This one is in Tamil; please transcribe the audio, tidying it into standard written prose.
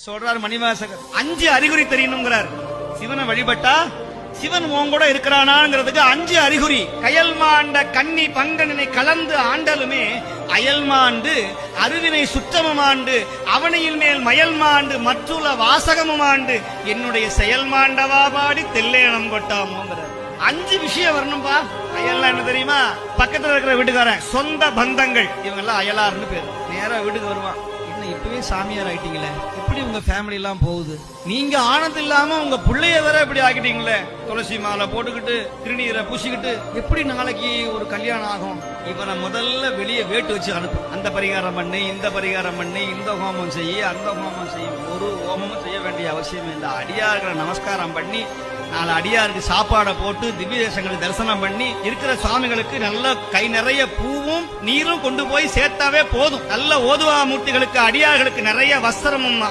சொல்றாரு மணிவாசகர். 5 அறிகுறி தெரியணுங்கிறார். சிவனை வழிபட்டா சிவன் உன் கூட இருக்கிறானாங்கிறதுக்கு 5 அறிகுறி. கயல் மாண்ட கன்னி பங்கனினை கலந்து ஆண்டலுமே அயல் மாண்டு அருவினை சுற்றமுமாண்டு அவனையில் மேல் மயல் மாண்டு மற்றுள்ள வாசகமுமாண்டு என்னுடைய செயல் மாண்டவா பாடி தெல்லேனம் கொட்டாமோங்கிறார். 5 விஷயம் வரணும்பா. அயல்லாம் என்ன தெரியுமா? பக்கத்துல இருக்கிற வீட்டுக்காரன், சொந்த பந்தங்கள், இவங்க எல்லாம் அயலார்னு பேரு. நேரா வீட்டுக்கு வருவான். இப்பவே சாமியார் ஆயிட்டீங்களே, எப்படி உங்க ஃபேமிலி எல்லாம் போகுது? நீங்க ஆனது இல்லாம உங்க பிள்ளைய வேற இப்படி ஆக்கிட்டீங்களே, துளசி மாலை போட்டுக்கிட்டு திருநீரை பூசிக்கிட்டு எப்படி நாளைக்கு ஒரு கல்யாணம் ஆகும்? இவனை முதல்ல வெளியே வேட்டு வச்சு அனுப்பு. அந்த பரிகாரம் பண்ணி, இந்த பரிகாரம் பண்ணி, இந்த ஹோமம் செய்ய, அந்த ஹோமம் செய்ய. ஒரு ஹோமமும் செய்ய வேண்டிய அவசியம் இல்லை. அடியார்களை நமஸ்காரம் பண்ணி 4 அடியாருக்கு சாப்பாடை போட்டு திவ்ய தேசங்களை தரிசனம் பண்ணி இருக்கிற சுவாமிகளுக்கு நல்ல கை நிறைய பூவும் நீரும் கொண்டு போய் சேர்த்தாவே போதும். நல்ல ஓதுவா மூர்த்திகளுக்கு அடியார்களுக்கு நிறைய வஸ்திரமும்